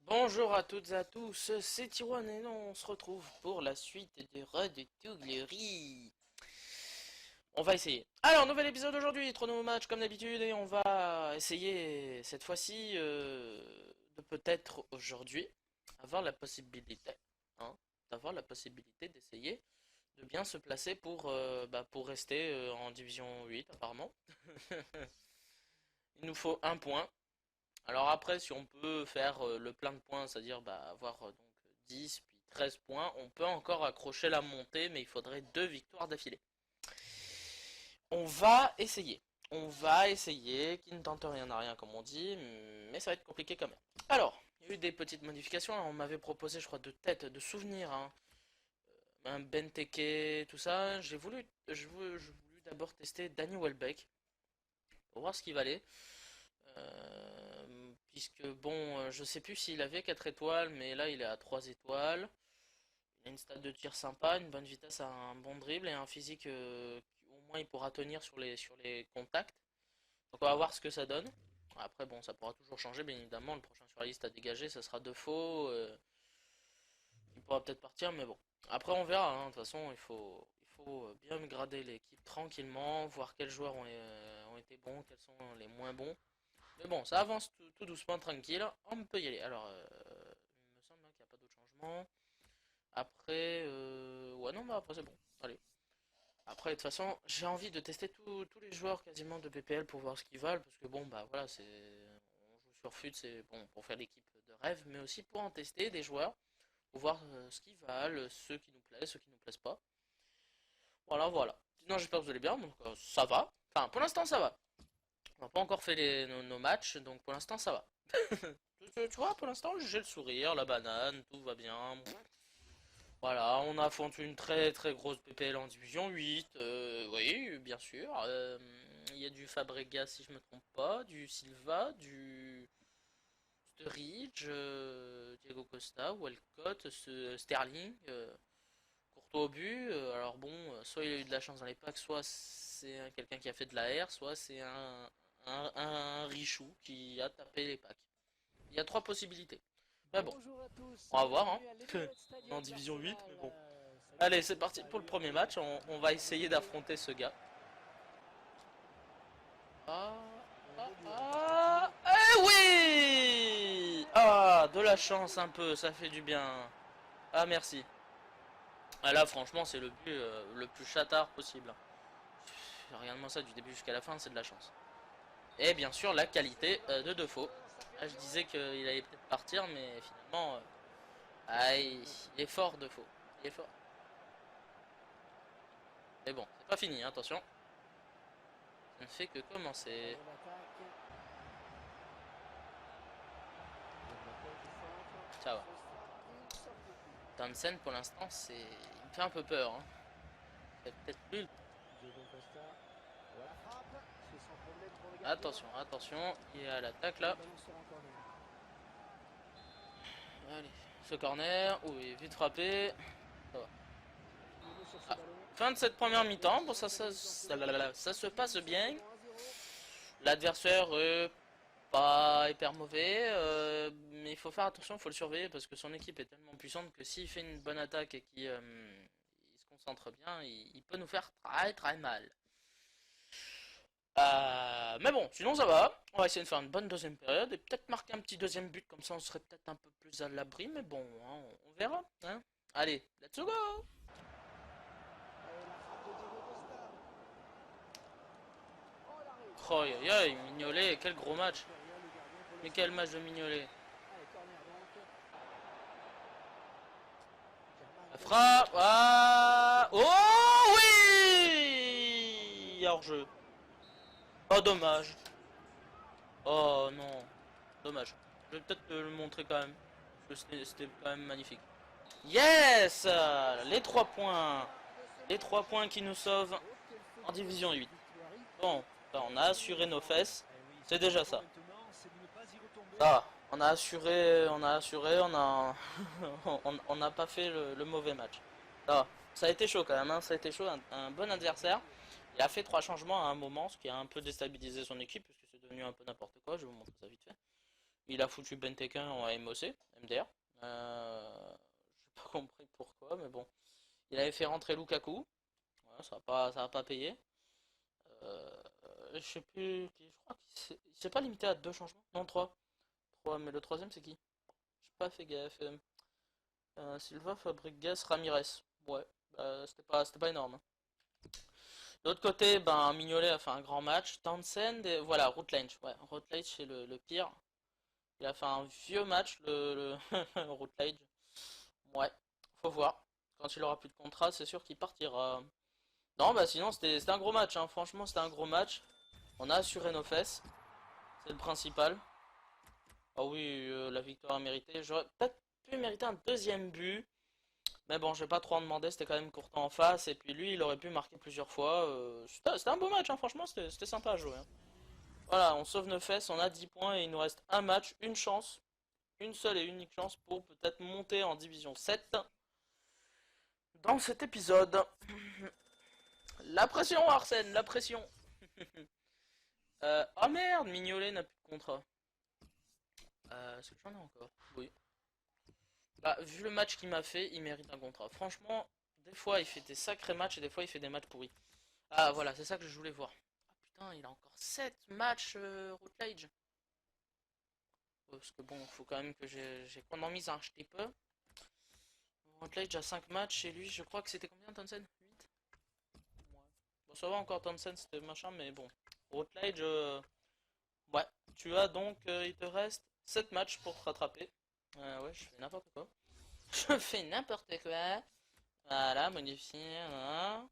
Bonjour à toutes et à tous, c'est Tiwan et non, on se retrouve pour la suite de Road to Glory. On va essayer. Alors, nouvel épisode aujourd'hui, 3 nouveaux matchs comme d'habitude et on va essayer cette fois-ci de peut-être aujourd'hui avoir la possibilité, hein, d'avoir la possibilité d'essayer de bien se placer pour rester en division 8 apparemment. Il nous faut un point. Alors après, si on peut faire le plein de points, c'est-à-dire avoir donc 10 puis 13 points, on peut encore accrocher la montée, mais il faudrait 2 victoires d'affilée. On va essayer. On va essayer, qui ne tente rien n'a rien comme on dit, mais ça va être compliqué quand même. Alors, il y a eu des petites modifications, on m'avait proposé je crois de tête, de souvenirs, hein. Un Benteke, tout ça. Je voulu d'abord tester Danny Welbeck, pour voir ce qu'il valait. Puisque bon, je sais plus s'il avait 4 étoiles, mais là il est à 3 étoiles. Il a une stat de tir sympa, une bonne vitesse, un bon dribble et un physique qui au moins il pourra tenir sur les contacts. Donc on va voir ce que ça donne. Après bon, ça pourra toujours changer, bien évidemment. Le prochain sur la liste à dégager, ça sera Defoe. Il pourra peut-être partir, mais bon. Après on verra, hein. De toute façon il faut bien grader l'équipe tranquillement, voir quels joueurs ont été bons, quels sont les moins bons. Mais bon, ça avance tout doucement, tranquille. On peut y aller. Alors, il me semble qu'il n'y a pas d'autre changement. Après, ouais, non, bah après c'est bon. Allez. Après, de toute façon, j'ai envie de tester tous les joueurs quasiment de PPL pour voir ce qu'ils valent. Parce que bon, bah voilà, on joue sur FUT, c'est bon pour faire l'équipe de rêve, mais aussi pour en tester des joueurs. Pour voir ce qu'ils valent, ceux qui nous plaisent, ceux qui nous plaisent pas. Voilà, voilà. Sinon, j'espère que vous allez bien. Donc, ça va. Enfin, pour l'instant, ça va. On n'a pas encore fait nos matchs, donc pour l'instant ça va. Tu vois, pour l'instant j'ai le sourire, la banane, tout va bien. Voilà, on affronte une très très grosse PPL en division 8. Oui, bien sûr. Il y a du Fabregas si je me trompe pas, du Silva, du Sturridge, Diego Costa, Walcott, Sterling, Courtois au but. Alors bon, soit il a eu de la chance dans les packs, soit c'est quelqu'un qui a fait de la R, soit c'est un Richou qui a tapé les packs. Il y a 3 possibilités. Mais bon, on va voir, hein. En division 8, mais bon. Allez, c'est parti pour le premier match. On va essayer d'affronter ce gars. Ah, eh oui! Ah, de la chance un peu, ça fait du bien. Ah, merci. Ah là, franchement, c'est le but le plus chatard possible. Regarde-moi ça du début jusqu'à la fin, c'est de la chance. Et bien sûr, la qualité de Defoe. Là, je disais qu'il allait peut-être partir, mais finalement, il est fort Defoe. Il est fort. Mais bon, c'est pas fini, hein, attention. Ça ne fait que commencer. Ça va. Townsend, pour l'instant, il me fait un peu peur, hein. C'est peut-être plus. Attention, attention, il est à l'attaque là. Allez, ce corner, oui, vite frappé. Ça va. Ah, fin de cette première mi-temps, bon ça se passe bien. L'adversaire pas hyper mauvais, mais il faut faire attention, il faut le surveiller parce que son équipe est tellement puissante que s'il fait une bonne attaque et qu'il se concentre bien, il peut nous faire très très mal. Mais bon, sinon ça va. On va essayer de faire une bonne deuxième période et peut-être marquer un petit deuxième but, comme ça on serait peut-être un peu plus à l'abri, mais bon, hein, on verra, hein. Allez, let's go! Oh, aïe, aïe, Mignolet, quel gros match! Mais quel match de Mignolet! La frappe! Ah! Oh oui! Hors-jeu. Oh, dommage. Oh non, dommage. Je vais peut-être te le montrer quand même. Parce que c'était quand même magnifique. Yes! Les 3 points. Les 3 points qui nous sauvent en division 8. Bon, ben, on a assuré nos fesses. C'est déjà ça. Ah, on a on n'a pas fait le mauvais match. Ça a été chaud quand même, hein, ça a été chaud, un bon adversaire. Il a fait 3 changements à un moment, ce qui a un peu déstabilisé son équipe, puisque c'est devenu un peu n'importe quoi, je vais vous montrer ça vite fait. Il a foutu Benteke en MOC, MDR. J'ai pas compris pourquoi, mais bon. Il avait fait rentrer Lukaku, voilà, ça va pas payer. Je sais plus, je crois qu'il s'est pas limité à 2 changements, non 3. 3, mais le troisième c'est qui? J'ai pas fait gaffe. Silva, Fabregas, Ramirez. Ouais, c'était pas énorme, hein. De l'autre côté, ben, Mignolet a fait un grand match. Townsend, et voilà, Routledge. Ouais, Routledge, c'est le pire. Il a fait un vieux match, le Routledge. Ouais, faut voir. Quand il aura plus de contrat, c'est sûr qu'il partira. Non, bah sinon, c'était un gros match, hein. Franchement, c'était un gros match. On a assuré nos fesses. C'est le principal. Ah oui, la victoire méritée. J'aurais peut-être pu mériter un deuxième but. Mais bon, je vais pas trop en demander, c'était quand même Courtois en face. Et puis lui, il aurait pu marquer plusieurs fois. C'était un beau match, hein, franchement, c'était sympa à jouer, hein. Voilà, on sauve nos fesses, on a 10 points et il nous reste un match, une chance. Une seule et unique chance pour peut-être monter en division 7 dans cet épisode. La pression, Arsène, la pression. Oh merde, Mignolet n'a plus de contrat. Est-ce que j'en ai encore? Oui. Bah, vu le match qu'il m'a fait, il mérite un contrat. Franchement, des fois il fait des sacrés matchs et des fois il fait des matchs pourris. Ah voilà, c'est ça que je voulais voir. Ah putain, il a encore 7 matchs Routledge. Parce que bon, faut quand même que j'économise un petit peu. Routledge a 5 matchs et lui, je crois que c'était combien Townsend? 8. Ouais. Bon, ça va encore Townsend, c'était machin, mais bon. Routledge, ouais. Tu as donc, il te reste 7 matchs pour te rattraper. Ouais, je fais n'importe quoi. Je fais n'importe quoi. Voilà, modifier. Hein.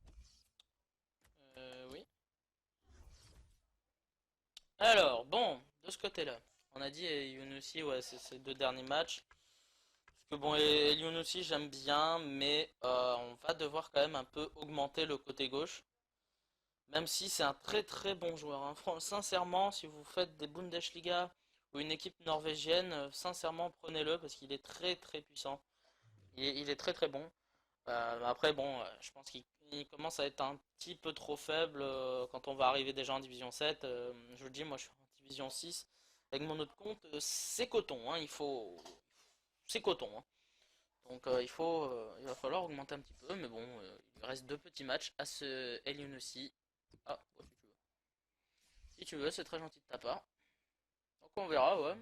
Oui. Alors, bon, de ce côté-là, on a dit Younousi, ouais, c'est ses 2 derniers matchs. Parce que bon, Younousi, j'aime bien, mais on va devoir quand même un peu augmenter le côté gauche. Même si c'est un très très bon joueur, hein. Sincèrement, si vous faites des Bundesliga ou une équipe norvégienne, sincèrement, prenez-le parce qu'il est très très puissant. Il est très très bon. Après, bon, je pense qu'il commence à être un petit peu trop faible quand on va arriver déjà en division 7. Je vous le dis, moi je suis en division 6. Avec mon autre compte, c'est coton, hein, c'est coton, hein. Donc il va falloir augmenter un petit peu, mais bon, il lui reste 2 petits matchs à ce Elion aussi. Ah, ouais, si tu veux. Si tu veux, c'est très gentil de ta part. Donc on verra, ouais.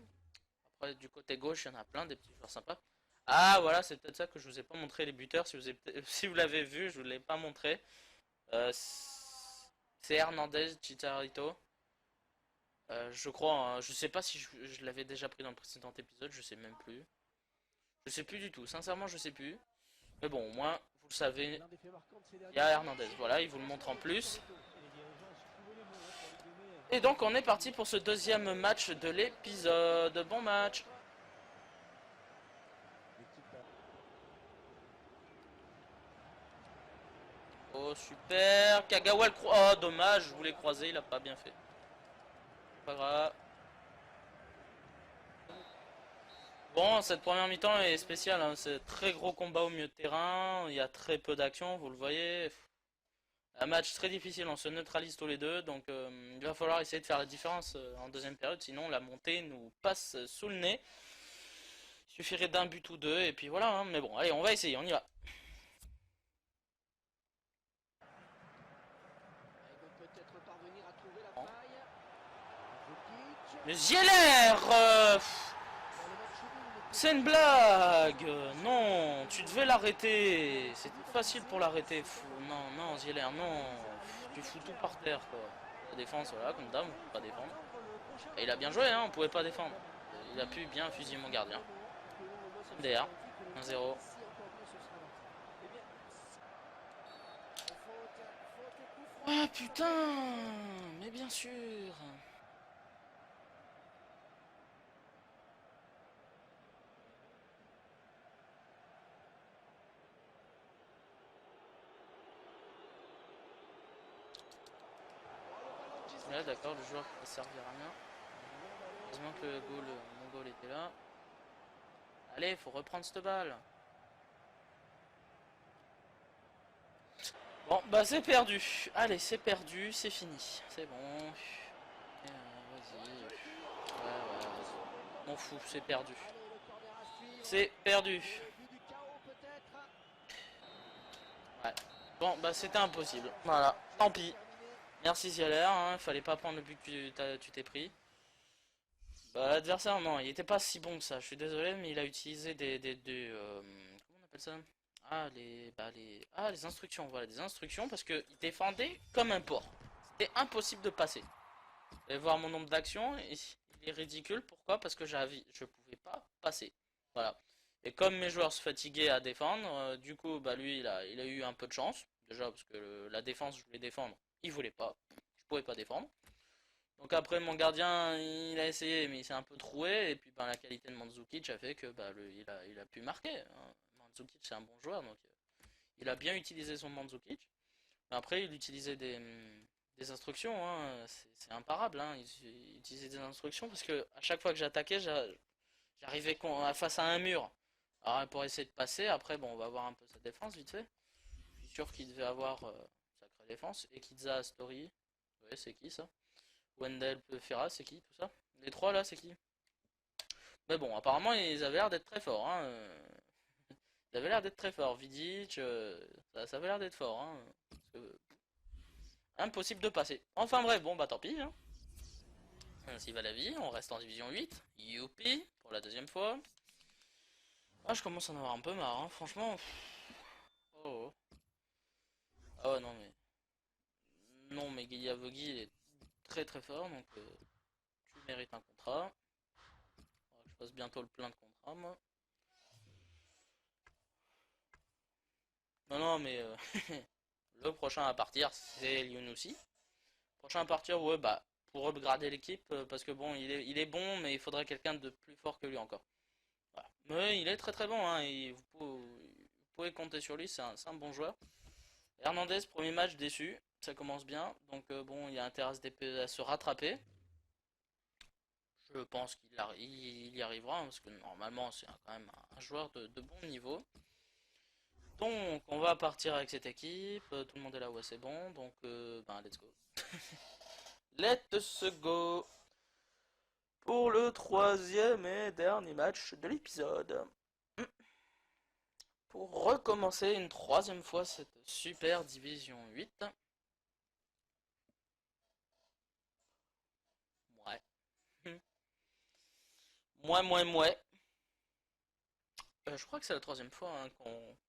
Après, du côté gauche, il y en a plein, des petits joueurs sympas. Ah, voilà, c'est peut-être ça que je vous ai pas montré les buteurs. Si vous l'avez vu, je vous l'ai pas montré. Euh, c'est Hernandez, Chicharito. Je crois, hein, je sais pas si je l'avais déjà pris dans le précédent épisode, je sais même plus. Je sais plus du tout, sincèrement je sais plus. Mais bon, au moins, vous le savez, il y a Hernandez, voilà, il vous le montre en plus. Et donc on est parti pour ce deuxième match de l'épisode. Bon match. Oh super, Kagawa le croise. Oh dommage, je voulais croiser, il a pas bien fait. Pas grave. Bon, cette première mi-temps est spéciale, hein. C'est très gros combat au milieu de terrain, il y a très peu d'action, vous le voyez. Un match très difficile, on se neutralise tous les deux, donc il va falloir essayer de faire la différence en deuxième période, sinon la montée nous passe sous le nez. Il suffirait d'un but ou deux, et puis voilà, hein. Mais bon, allez, on va essayer, on y va. Mais Zieler c'est une blague. Non, tu devais l'arrêter. C'était facile pour l'arrêter. Non, non, Zieler, non. Tu fous tout par terre, quoi. La défense, voilà, comme d'hab, on peut pas défendre. Et il a bien joué, hein, on pouvait pas défendre. Il a pu bien fusiller mon gardien. MDR, 1-0. Ah putain, mais bien sûr. Là, d'accord, le joueur ne servir à rien. Heureusement que mon goal était là. Allez, faut reprendre cette balle. Bon, bah c'est perdu. Allez, c'est perdu, c'est fini. C'est bon. Vas-y. Ouais, vas-y. M'en fous, c'est perdu. C'est perdu. Ouais. Bon, bah c'était impossible. Voilà, tant pis. Merci Zialer, hein. Fallait pas prendre le but que tu t'es pris. Bah l'adversaire, non, il était pas si bon que ça. Je suis désolé, mais il a utilisé comment on appelle ça? Les instructions, voilà, des instructions parce que il défendait comme un porc. C'était impossible de passer. Vous allez voir mon nombre d'actions, il est ridicule. Pourquoi? Parce que je pouvais pas passer. Voilà. Et comme mes joueurs se fatiguaient à défendre, du coup, bah lui, il a eu un peu de chance. Déjà, parce que la défense, je voulais défendre, il voulait pas. Je pouvais pas défendre. Donc après, mon gardien, il a essayé, mais il s'est un peu troué. Et puis, ben, la qualité de Mandzukic a fait que bah, il a pu marquer, hein. Mandzukic, c'est un bon joueur, donc il a bien utilisé son Mandzukic. Mais après, il utilisait des instructions, hein. C'est imparable, hein. Il utilisait des instructions parce que à chaque fois que j'attaquais, j'arrivais face à un mur. Alors, pour essayer de passer, après, bon, on va voir un peu sa défense vite fait. Je suis sûr qu'il devait avoir sacrée défense. Ekiza, Story, ouais, c'est qui ça? Wendell, Ferra, c'est qui tout ça? Les trois là, c'est qui? Mais bon, apparemment, ils avaient l'air d'être très forts, hein. Ils avaient l'air d'être très forts. Vidic, ça avait l'air d'être fort, hein. Parce que, impossible de passer. Enfin bref, bon, bah tant pis, hein. Ainsi va la vie, on reste en division 8. Youpi, pour la deuxième fois. Ah, je commence à en avoir un peu marre, hein. Franchement. Oh, oh. Ah ouais, non, mais. Non, mais Guilavogui, il est très très fort, donc tu mérites un contrat. Je passe bientôt le plein de contrats, moi. Non, non, mais le prochain à partir, c'est Lionussi. Prochain à partir, ouais, bah, pour upgrader l'équipe, parce que bon, il est bon, mais il faudrait quelqu'un de plus fort que lui encore. Voilà. Mais il est très très bon, hein, et vous pouvez compter sur lui, c'est un bon joueur. Hernandez, premier match déçu, ça commence bien, donc bon, il y a intérêt à se rattraper. Je pense il y arrivera, hein, parce que normalement, c'est quand même un joueur de bon niveau. Donc, on va partir avec cette équipe. Tout le monde est là, ouais, c'est bon. Donc, ben, let's go. Let's go pour le troisième et dernier match de l'épisode. Pour recommencer une troisième fois cette super division 8. Ouais. Mouais. Je crois que c'est la troisième fois, hein,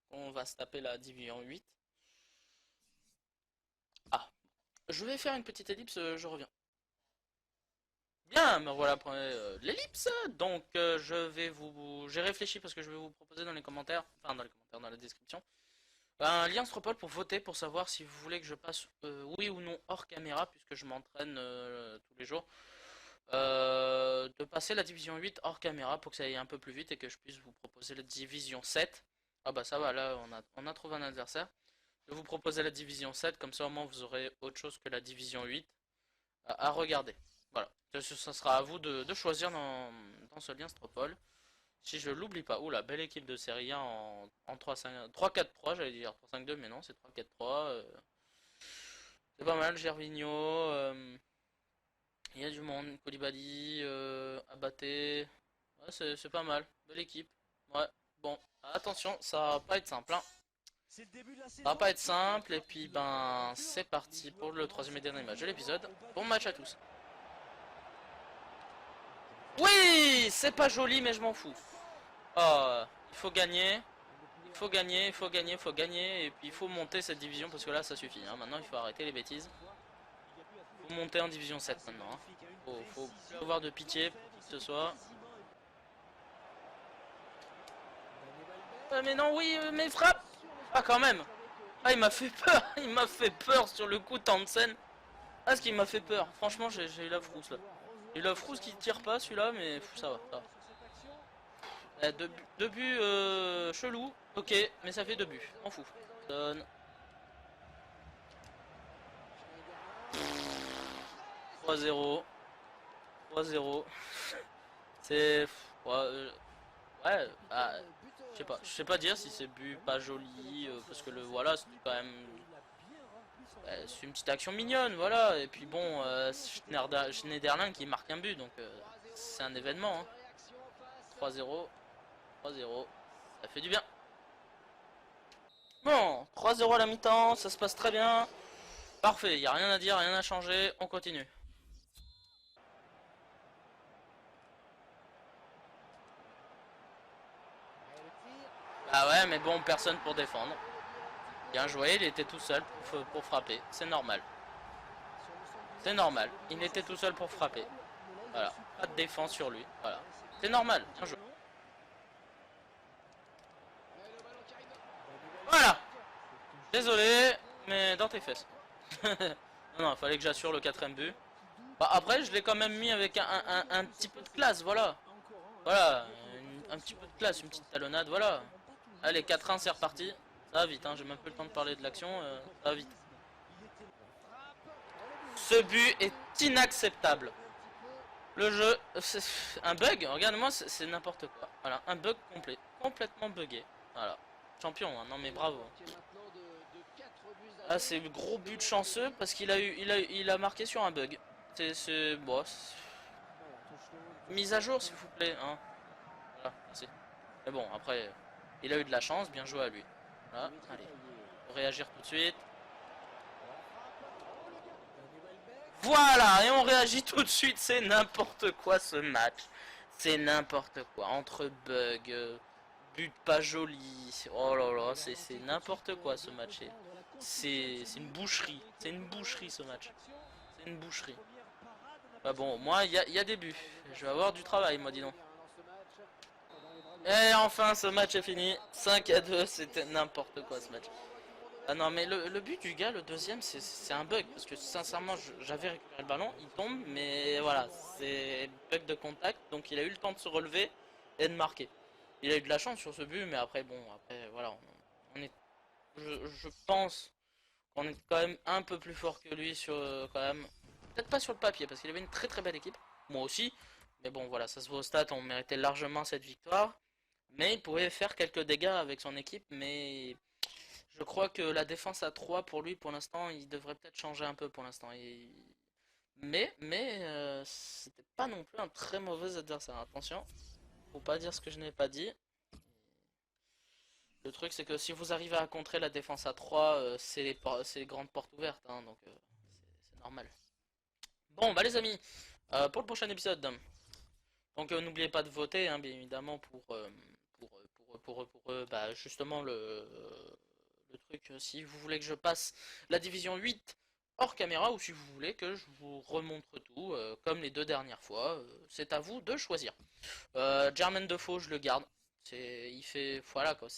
qu'on va se taper la division 8. Ah, je vais faire une petite ellipse, je reviens. Bien, me voilà après l'ellipse. Donc, j'ai réfléchi parce que je vais vous proposer dans les commentaires, enfin dans les commentaires, dans la description, un lien Stropole pour voter pour savoir si vous voulez que je passe oui ou non hors caméra, puisque je m'entraîne tous les jours, de passer la division 8 hors caméra pour que ça aille un peu plus vite et que je puisse vous proposer la division 7. Ah bah ça va, là on a trouvé un adversaire. Je vais vous proposer la division 7, comme ça au moins vous aurez autre chose que la division 8 à regarder. Voilà, ça sera à vous de choisir dans ce lien Stropole. Si je l'oublie pas. Oula, belle équipe de série 1 en 3-4-3, j'allais dire 3-5-2, mais non, c'est 3-4-3. C'est pas mal, Gervinho. Il y a du monde. Koulibaly, Abaté. Ouais, c'est pas mal. Belle équipe. Ouais, bon, attention, ça va pas être simple, hein. Ça va pas être simple, et puis ben, c'est parti pour le troisième et dernier match de l'épisode. Bon match à tous. Oui, c'est pas joli, mais je m'en fous. Oh, il faut gagner. Il faut gagner, il faut gagner, il faut gagner. Et puis il faut monter cette division parce que là ça suffit, hein. Maintenant il faut arrêter les bêtises. Il faut monter en division 7 maintenant, hein. Faut plus avoir de pitié pour qui que ce soit. Mais non, oui, mais frappe. Ah quand même. Ah, il m'a fait peur. Il m'a fait peur sur le coup Townsend. Ah, ce qui m'a fait peur. Franchement, j'ai eu la frousse là. J'ai eu la frousse qui tire pas celui-là, mais ça va, ça va. Deux buts chelou, ok, mais ça fait deux buts, on fout. Donne. 3-0. 3-0. C'est. Ouais, bah, je sais pas dire si c'est but pas joli, parce que voilà, c'était quand même c'est une petite action mignonne, voilà. Et puis bon, Schneiderlin qui marque un but, donc c'est un événement. Hein. 3-0, 3-0, ça fait du bien. Bon, 3-0 à la mi-temps, ça se passe très bien. Parfait, il n'y a rien à dire, rien à changer, on continue. Ah ouais, mais bon, personne pour défendre. Bien joué, il était tout seul pour frapper, c'est normal. C'est normal, il était tout seul pour frapper. Voilà, pas de défense sur lui, voilà. C'est normal, bien joué. Voilà. Désolé, mais dans tes fesses. Non, non, fallait que j'assure le quatrième but. Bah, après, je l'ai quand même mis avec un petit peu de classe, voilà. Voilà, un petit peu de classe, une petite talonnade, voilà. Allez, 4-1, c'est reparti. Ça va vite, hein, j'ai même pas le temps de parler de l'action, ça va vite. Ce but est inacceptable. Le jeu, c'est un bug, regarde-moi, c'est n'importe quoi. Voilà, un bug complet, complètement buggé. Voilà, champion, hein, non mais bravo. Ah, c'est gros but chanceux parce il a marqué sur un bug. C'est bon, mise à jour s'il vous plaît, hein. Voilà, merci. Mais bon, après, il a eu de la chance, bien joué à lui. Voilà, allez, faut réagir tout de suite. Voilà, et on réagit tout de suite, c'est n'importe quoi ce match. C'est n'importe quoi, entre bugs, but pas joli, oh là là, c'est n'importe quoi ce match. C'est une boucherie, c'est une boucherie ce match. C'est une boucherie. Bah bon, moi, il y a des buts. Je vais avoir du travail, moi, dis donc. Et enfin, ce match est fini. 5-2, c'était n'importe quoi ce match. Ah non, mais le but du gars, le deuxième, c'est un bug. Parce que sincèrement, j'avais récupéré le ballon, il tombe, mais voilà, c'est bug de contact. Donc il a eu le temps de se relever et de marquer. Il a eu de la chance sur ce but, mais après, bon, après, voilà, on est, je pense qu'on est quand même un peu plus fort que lui sur, quand même. Peut-être pas sur le papier, parce qu'il avait une très très belle équipe. Moi aussi. Mais bon, voilà, ça se voit au stat, on méritait largement cette victoire. Mais il pouvait faire quelques dégâts avec son équipe, mais je crois que la défense à 3 pour lui, pour l'instant, il devrait peut-être changer un peu pour l'instant. Mais c'était pas non plus un très mauvais adversaire. Attention, faut pas dire ce que je n'ai pas dit. Le truc, c'est que si vous arrivez à contrer la défense à 3, c'est les grandes portes ouvertes, hein, donc c'est normal. Bon, bah les amis, pour le prochain épisode, donc n'oubliez pas de voter, hein, bien évidemment, bah, justement le truc, si vous voulez que je passe la division 8 hors caméra ou si vous voulez que je vous remontre tout, comme les deux dernières fois, c'est à vous de choisir. Jermaine Defoe, je le garde. Il fait, voilà quoi,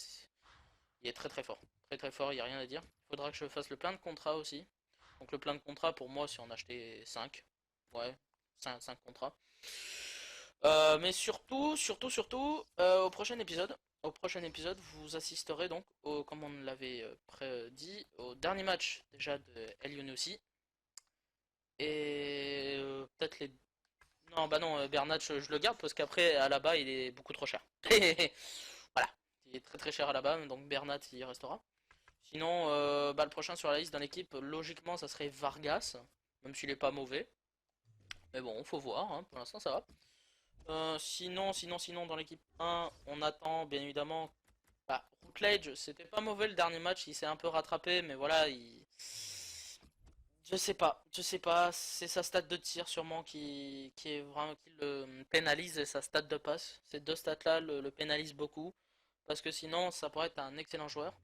il est très très fort. Très très fort, il n'y a rien à dire. Il faudra que je fasse le plein de contrats aussi. Donc le plein de contrats pour moi, c'est en acheter 5. Ouais, 5 contrats. Mais au prochain épisode, vous assisterez donc, comme on l'avait prédit, au dernier match déjà de El Younousi. Et peut-être les... Non, bah non, Bernat, je le garde parce qu'après, à la bas, il est beaucoup trop cher. Voilà, il est très très cher à la bas, donc Bernat, il restera. Sinon, bah, le prochain sur la liste dans l'équipe, logiquement, ça serait Vargas, même s'il est pas mauvais. Mais bon, faut voir, hein, pour l'instant, ça va. Sinon, dans l'équipe 1, on attend bien évidemment. Bah, Routledge, c'était pas mauvais le dernier match, il s'est un peu rattrapé, mais voilà, je sais pas, c'est sa stat de tir sûrement qui est vraiment qui le pénalise et sa stat de passe. Ces deux stats-là le pénalisent beaucoup, parce que sinon, ça pourrait être un excellent joueur.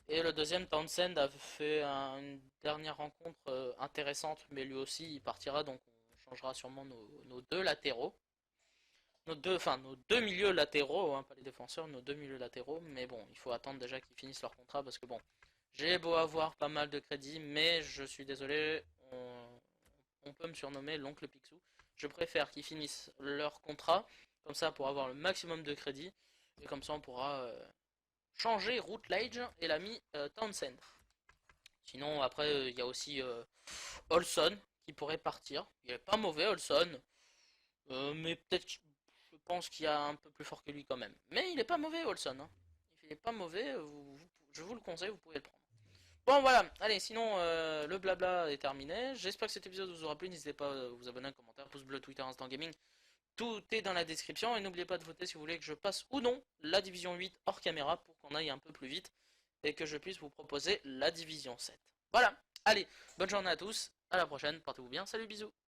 Et le deuxième, Townsend, a fait une dernière rencontre intéressante, mais lui aussi, il partira, donc on changera sûrement nos deux latéraux. Nos deux milieux latéraux, hein, pas les défenseurs, nos deux milieux latéraux, mais bon, il faut attendre déjà qu'ils finissent leur contrat parce que bon, j'ai beau avoir pas mal de crédits, mais je suis désolé, on peut me surnommer l'oncle Picsou. Je préfère qu'ils finissent leur contrat, comme ça pour avoir le maximum de crédits, et comme ça on pourra changer Routledge et l'ami Townsend. Sinon, après, il y a aussi Olson qui pourrait partir. Il est pas mauvais, Olson. Mais peut-être, je pense qu'il y a un peu plus fort que lui quand même. Mais il est pas mauvais, Olson. Hein. Il est pas mauvais, je vous le conseille, vous pouvez le prendre. Bon voilà, allez, sinon le blabla est terminé. J'espère que cet épisode vous aura plu. N'hésitez pas à vous abonner, un commentaire, pouce bleu, Twitter, Instant Gaming. Tout est dans la description. Et n'oubliez pas de voter si vous voulez que je passe ou non la division 8 hors caméra pour qu'on aille un peu plus vite et que je puisse vous proposer la division 7. Voilà, allez, bonne journée à tous, à la prochaine, portez-vous bien, salut, bisous.